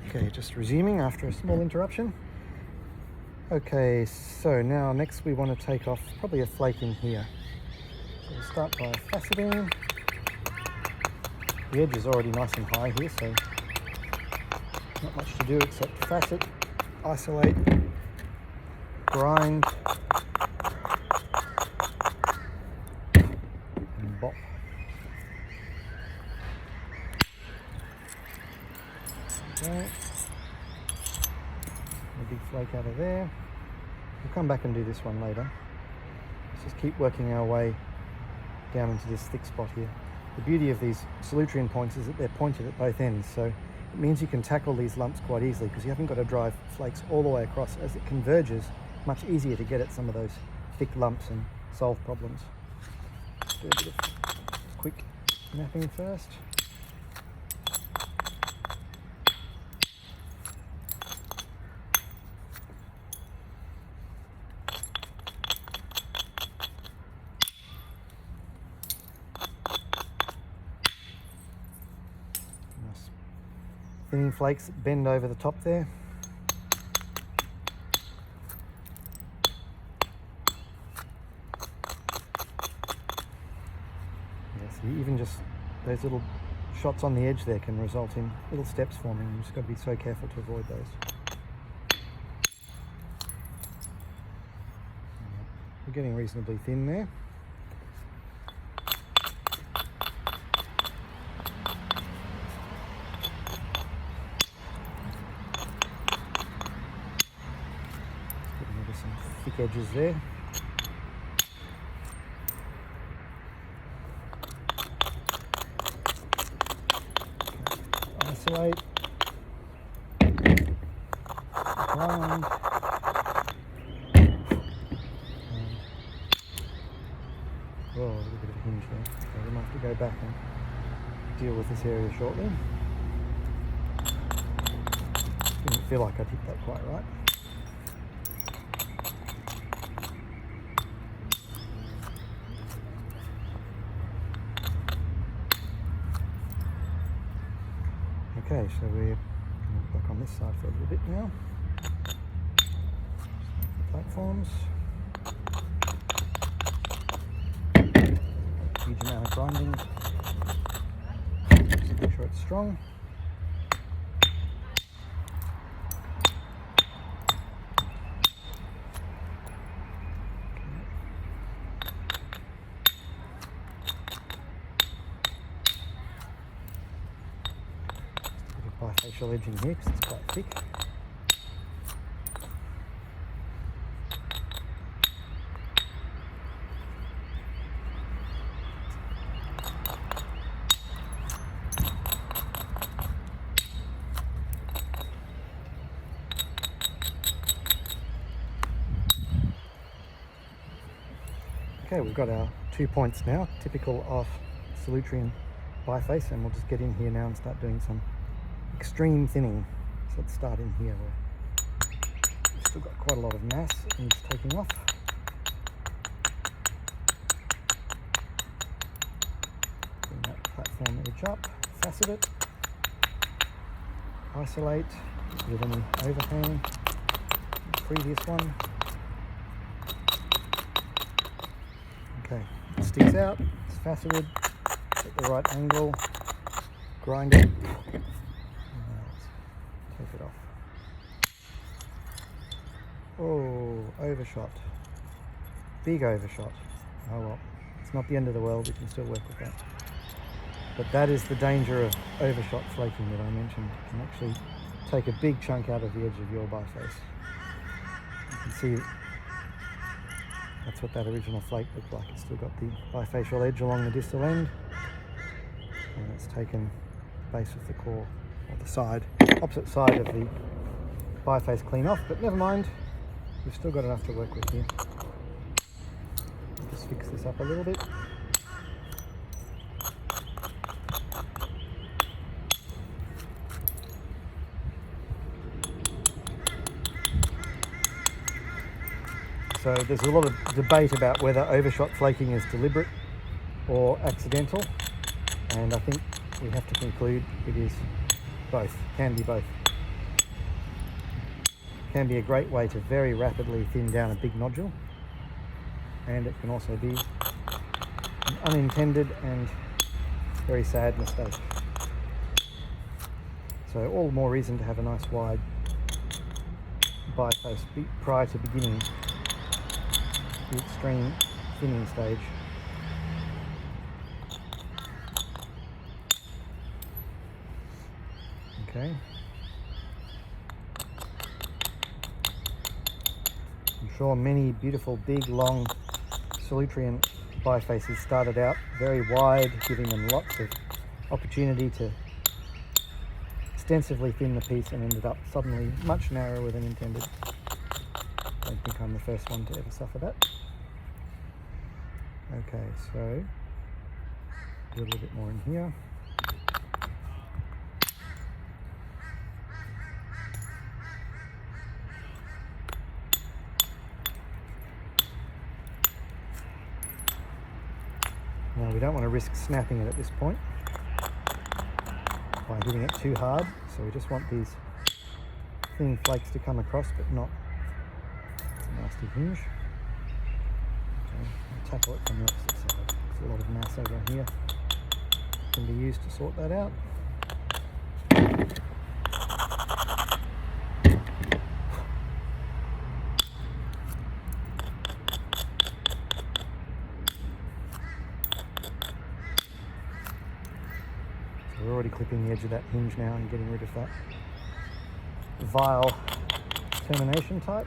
Okay, just resuming after a small interruption. Okay, so now next we want to take off probably a flake in here. So we'll start by faceting. The edge is already nice and high here, so not much to do except facet, isolate, grind, and bop. Okay. A big flake out of there. We'll come back and do this one later. Let's just keep working our way down into this thick spot here. The beauty of these Solutrean points is that they're pointed at both ends, so it means you can tackle these lumps quite easily because you haven't got to drive flakes all the way across. As it converges, much easier to get at some of those thick lumps and solve problems. Let's do a bit of quick mapping first. Thinning flakes that bend over the top there. Yes, even just those little shots on the edge there can result in little steps forming. You've just got to be so careful to avoid those. We're getting reasonably thin there. Some thick edges there. Okay. Isolate. Grind. Oh, a little bit of a hinge there. So we might have to go back and deal with this area shortly. Didn't feel like I did that quite right. Okay, so we're back on this side for a little bit now. Platforms. Huge amount of grinding. Just make sure it's strong. Bifacial edging here because it's quite thick. Okay, we've got our 2 points now, typical of Solutrean biface, and we'll just get in here now and start doing some extreme thinning. So let's start in here where we've still got quite a lot of mass that needs taking off. Bring that platform edge up, facet it, isolate, get any overhang, the previous one. Okay, it sticks out, it's faceted, at the right angle, grind it. Take it off. Oh, overshot. Big overshot. Oh well, it's not the end of the world, we can still work with that. But that is the danger of overshot flaking that I mentioned. It can actually take a big chunk out of the edge of your biface. You can see that's what that original flake looked like. It's still got the bifacial edge along the distal end, and it's taken the base of the core, or the side, opposite side of the biface clean off, but never mind, we've still got enough to work with here. Just fix this up a little bit. So there's a lot of debate about whether overshot flaking is deliberate or accidental, and I think we have to conclude it is both, can be both. can be a great way to very rapidly thin down a big nodule, and it can also be an unintended and very sad mistake. So all the more reason to have a nice wide biface prior to beginning the extreme thinning stage. Okay. I'm sure many beautiful, big, long Solutrean bifaces started out very wide, giving them lots of opportunity to extensively thin the piece, and ended up suddenly much narrower than intended. I don't think I'm the first one to ever suffer that. Okay, so do a little bit more in here. Now we don't want to risk snapping it at this point by hitting it too hard, so we just want these thin flakes to come across, but not a nasty hinge. Okay, I'll tackle it from the opposite side. There's a lot of mass over here can be used to sort that out. We're already clipping the edge of that hinge now and getting rid of that vile termination type.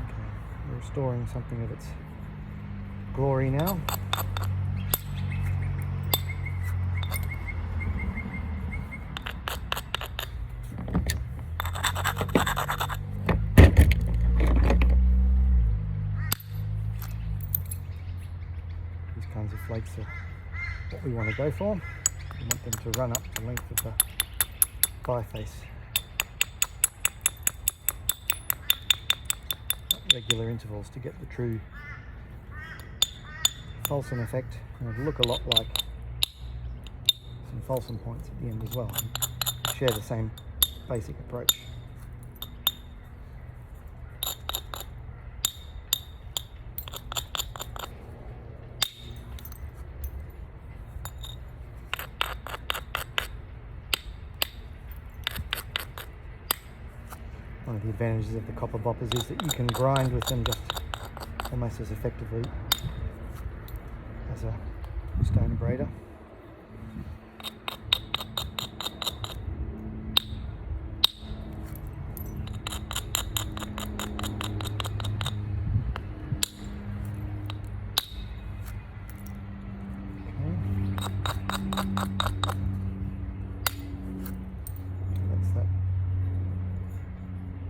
Okay, we're restoring something of its glory now. Kinds of flakes are what we want to go for. We want them to run up the length of the biface at regular intervals to get the true Folsom effect, and it'll look a lot like some Folsom points at the end as well, and share the same basic approach. One of the advantages of the copper boppers is that you can grind with them just almost as effectively as a stone abrader.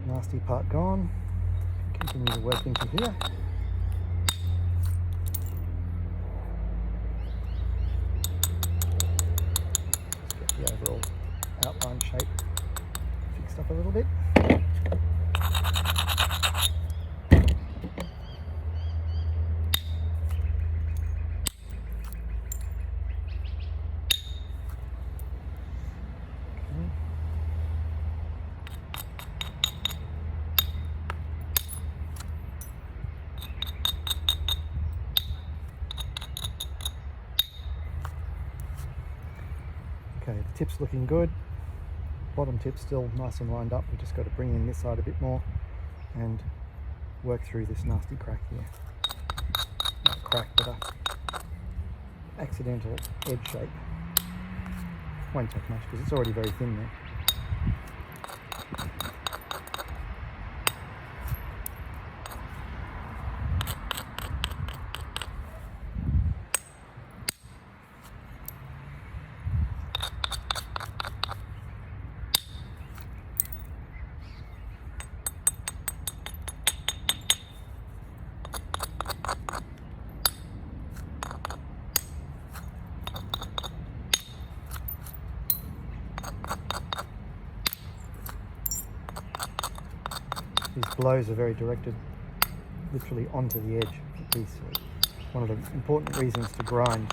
Nasty part gone. Continue to work into here. Just get the overall outline shape fixed up a little bit. Okay, the tip's looking good. Bottom tip's still nice and lined up. We've just got to bring in this side a bit more and work through this nasty crack here. Not crack, but a accidental edge shape. Won't take much because it's already very thin there. These blows are very directed literally onto the edge of the piece. So one of the important reasons to grind,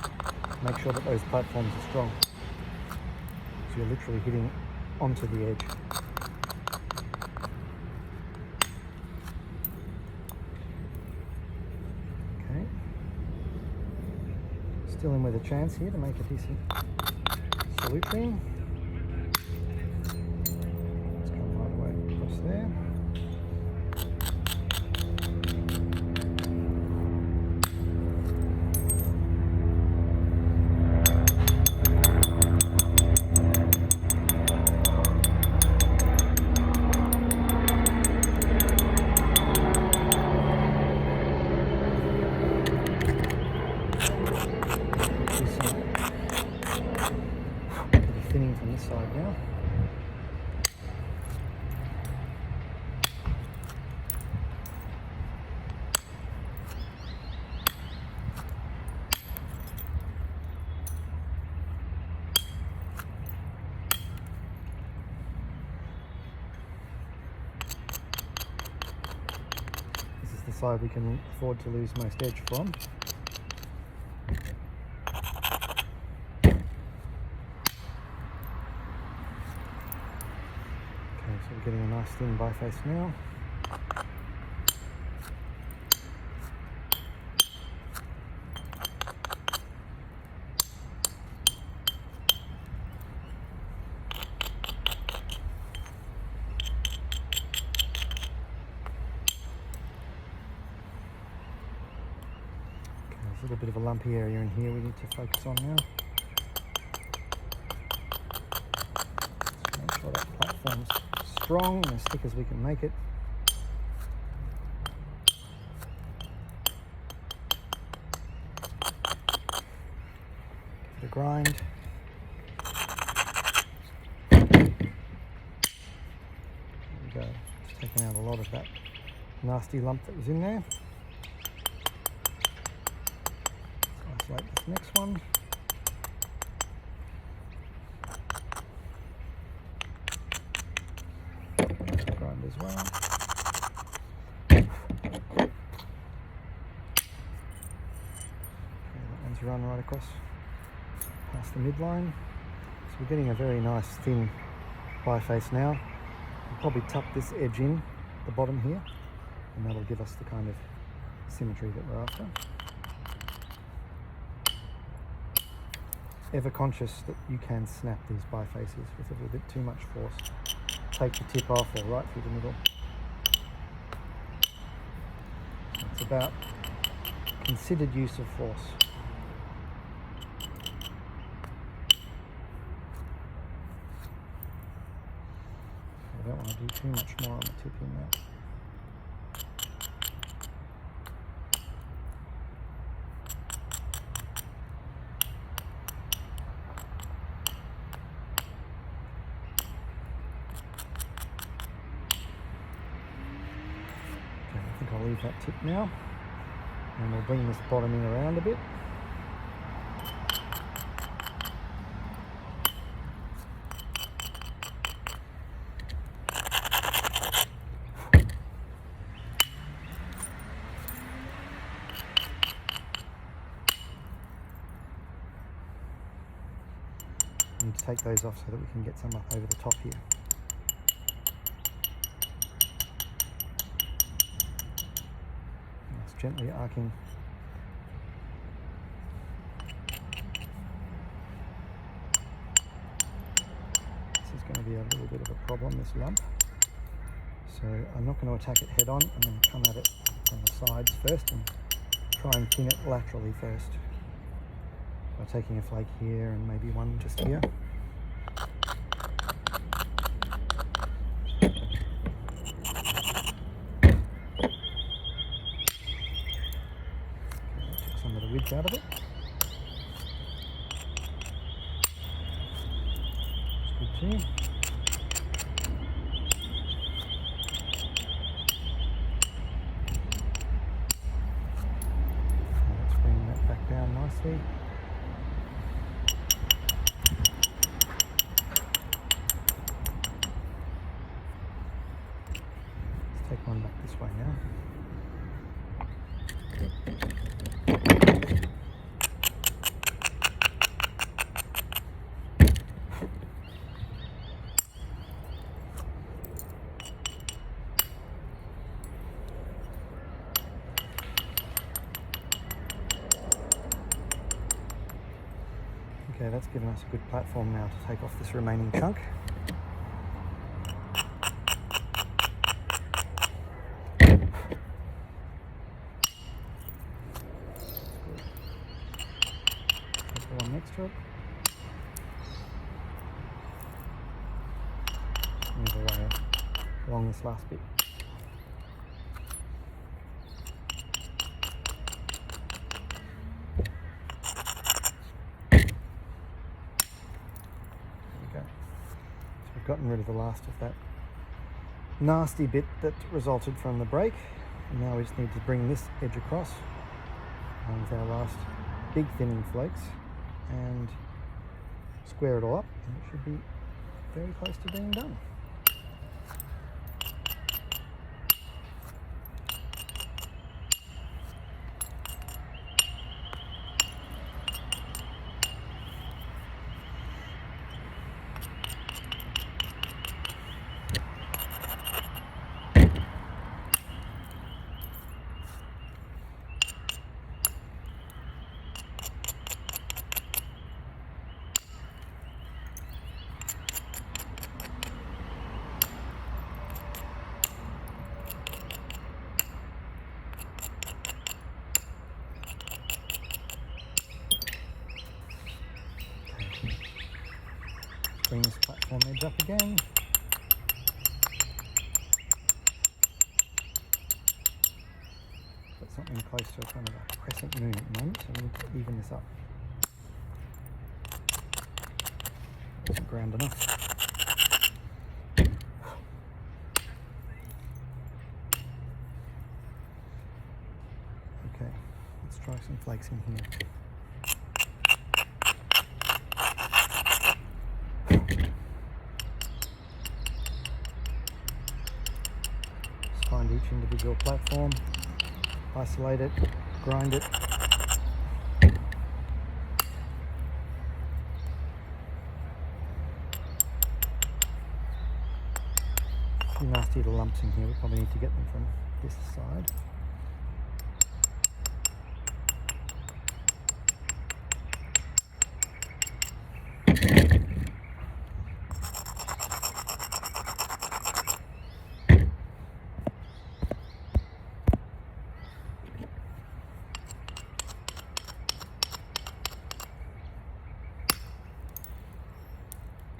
make sure that those platforms are strong. So you're literally hitting onto the edge. Okay. Still in with a chance here to make a decent Solutrean. Let's come right way across there. Thinning from this side now. This is the side we can afford to lose most edge from. So we're getting a nice thin biface now. Okay, there's a little bit of a lumpy area in here we need to focus on now. Just make sure that platform's strong and as thick as we can make it. Give it a grind. There we go. Just taking out a lot of that nasty lump that was in there. Let's isolate this next one. Grind as well. Okay, that one's run right across past the midline. So we're getting a very nice thin biface now. We'll probably tuck this edge in at the bottom here, and that'll give us the kind of symmetry that we're after. Ever conscious that you can snap these bifaces with a little bit too much force. Take the tip off or right through the middle. It's about considered use of force. I don't want to do too much more on the tip in there. I think I'll leave that tip now, and we'll bring this bottoming around a bit. I need to take those off so that we can get some up over the top here. Gently arcing. This is going to be a little bit of a problem, this lump. So I'm not going to attack it head on. I'm going to come at it from the sides first and try and thin it laterally first. By taking a flake here and maybe one just here. Some of the ridge out of it. That's good too. Let's bring that back down nicely. Let's take one back this way now. Okay, that's given us a good platform now to take off this remaining chunk. The one next to it. Move away along this last bit. Gotten rid of the last of that nasty bit that resulted from the break, and now we just need to bring this edge across with our last big thinning flakes and square it all up, and it should be very close to being done. Bring this platform edge up again. Got something close to a kind of a crescent moon at the moment, so we need to even this up. Wasn't ground enough. Okay, let's try some flakes in here. Find each individual platform, isolate it, grind it. A few nasty little lumps in here, we probably need to get them from this side.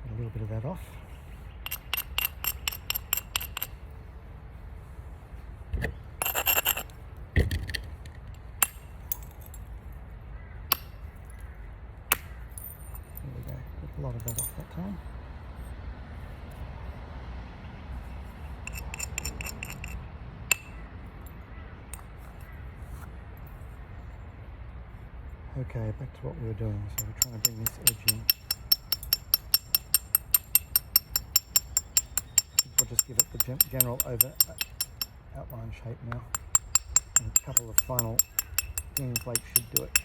A little bit of that off. There we go, got a lot of that off that time. Okay, back to what we were doing. So we're trying to bring this edge in. We'll just give it the general over outline shape now, and a couple of final thin flakes should do it.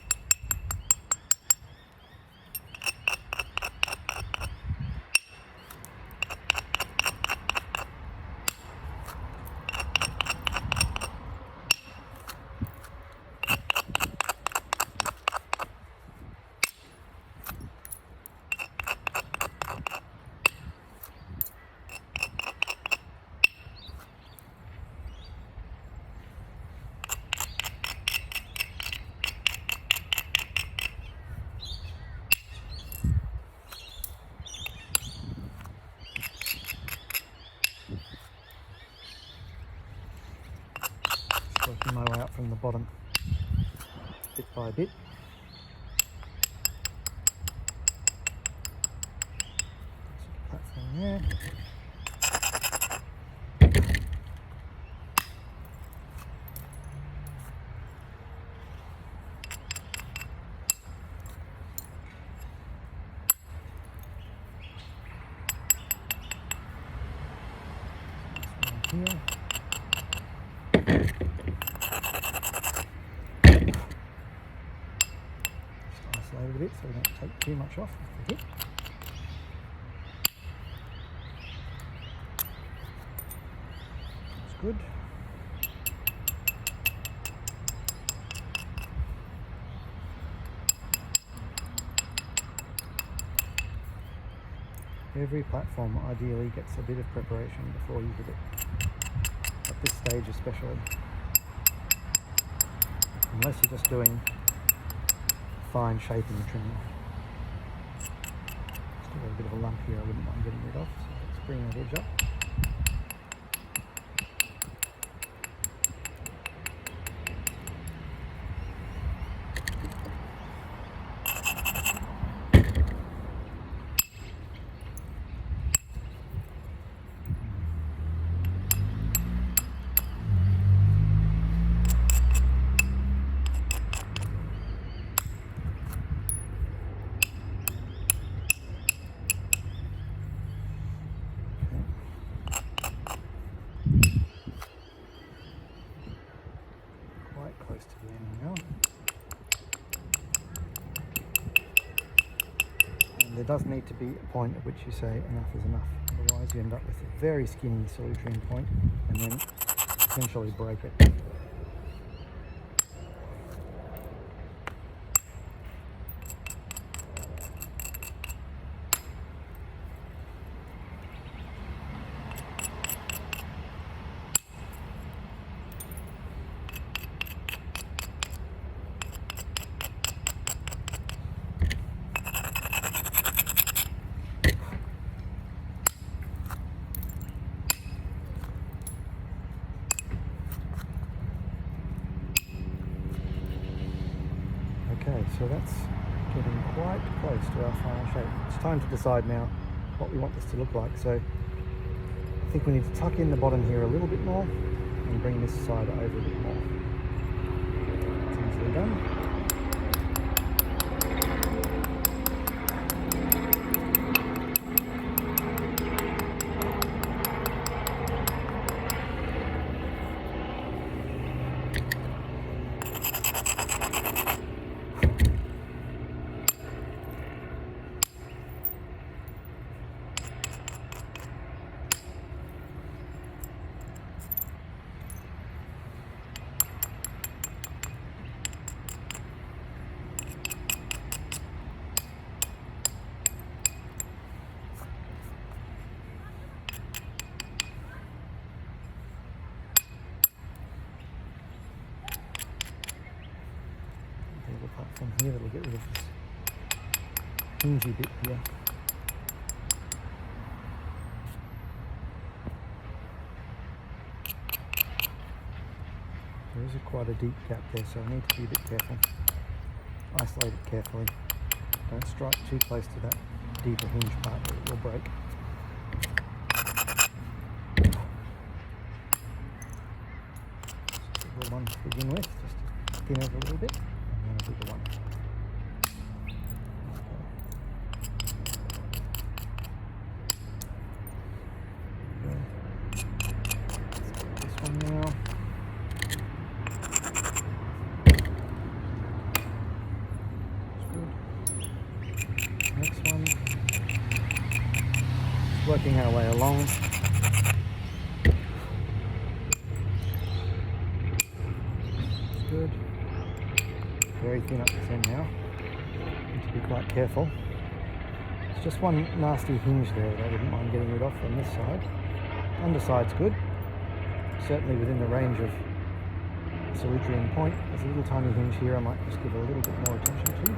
Working my way up from the bottom, bit by bit. Platform there. This one here. little bit so we don't take too much off with the hip. That's good. Every platform ideally gets a bit of preparation before you hit it, at this stage especially. Unless you're just doing fine shaping trimming. Still got a bit of a lump here I wouldn't mind getting rid of, so let's bring that edge up. Close to the end now. And there does need to be a point at which you say enough is enough. Otherwise you end up with a very skinny Solutrean point and then essentially break it. Okay, so that's getting quite close to our final shape. It's time to decide now what we want this to look like. So I think we need to tuck in the bottom here a little bit more and bring this side over a bit more. That's easily done. Platform here that'll get rid of this hingy bit here. There is quite a deep gap there, so I need to be a bit careful. Isolate it carefully. Don't strike too close to that deeper hinge part or it will break. Just a little one to begin with, just to thin it a little bit. And then a bigger one. Okay. Let's get this one now. That's good. Next one. Just working our way along. That's good. Very thin up this end now. Need to be quite careful. It's just one nasty hinge there that I wouldn't mind getting rid of on this side. Underside's good. Certainly within the range of Solutrean point. There's a little tiny hinge here I might just give a little bit more attention to.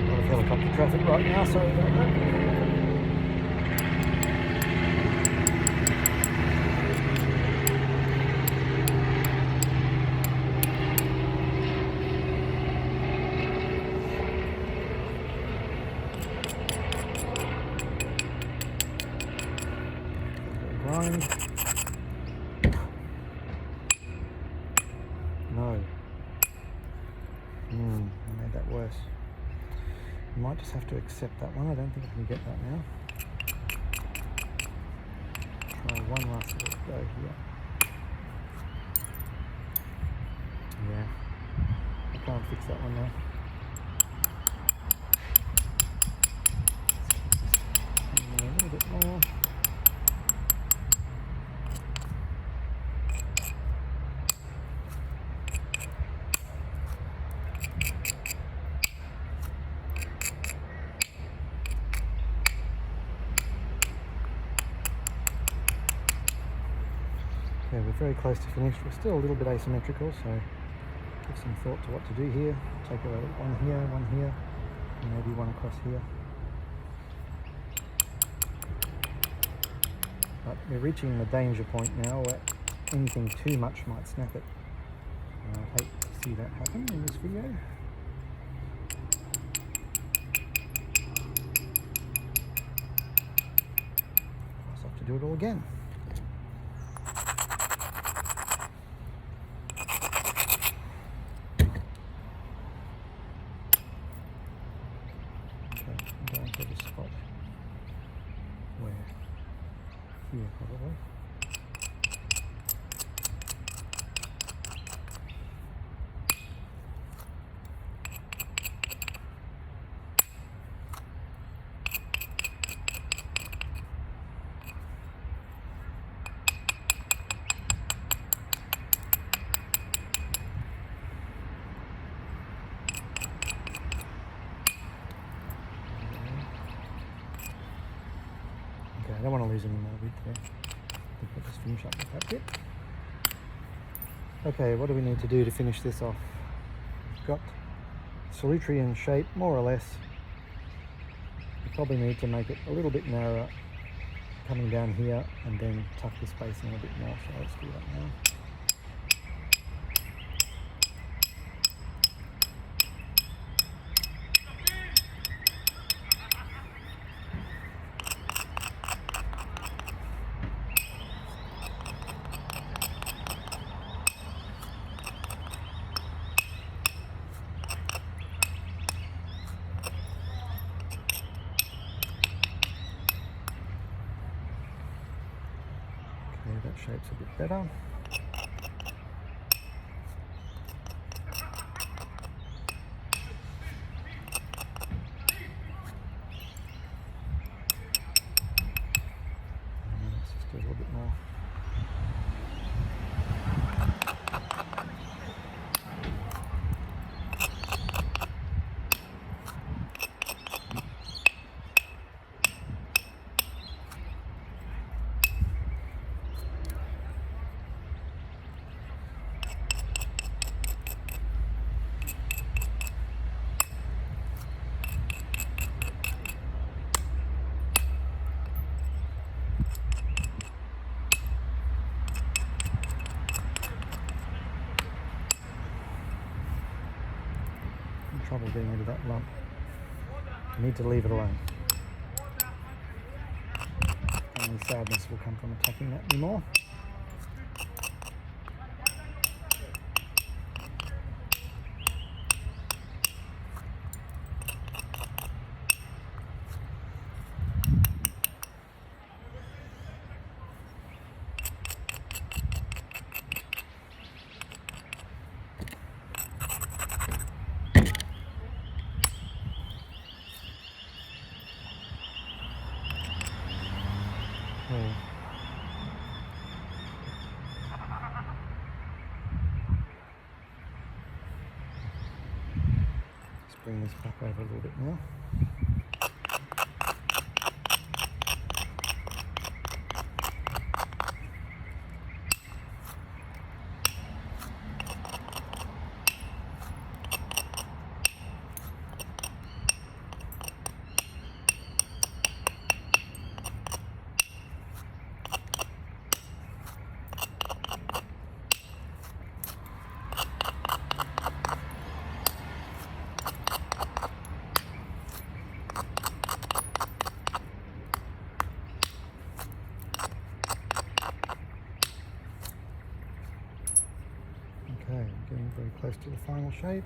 A lot of helicopter traffic right now, sorry about that. No. I made that worse. I might just have to accept that one. I don't think I can get that now. Try one last little go here. Yeah, I can't fix that one now. A little bit more. Okay, we're very close to finished. We're still a little bit asymmetrical, so give some thought to what to do here. Take a one here, and maybe one across here. But we're reaching the danger point now where anything too much might snap it. I hate to see that happen in this video. I'll have to do it all again. Going to the spot where here probably. I don't want to lose any more width there. I think we'll just finish up with that bit. Okay, what do we need to do to finish this off? We've got Solutrean shape, more or less. We probably need to make it a little bit narrower coming down here and then tuck the spacing a bit more, so let's do that now. That shape's a bit better. Let's just do a little bit more. Trouble getting rid of that lump. I need to leave it alone. Only sadness will come from attacking that anymore. Let's bring this back over a little bit now. Okay, getting very close to the final shape.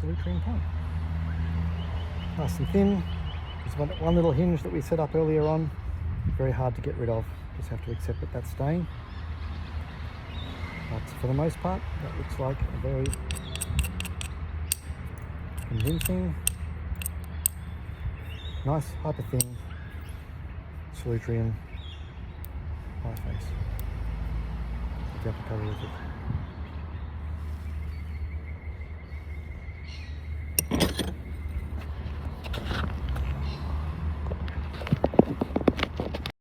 Solutrean paint. Nice and thin. There's one little hinge that we set up earlier on. Very hard to get rid of. Just have to accept that that's staying. But for the most part, that looks like a very convincing, nice, hyper thin Solutrean biface. Hope you have to cover with it.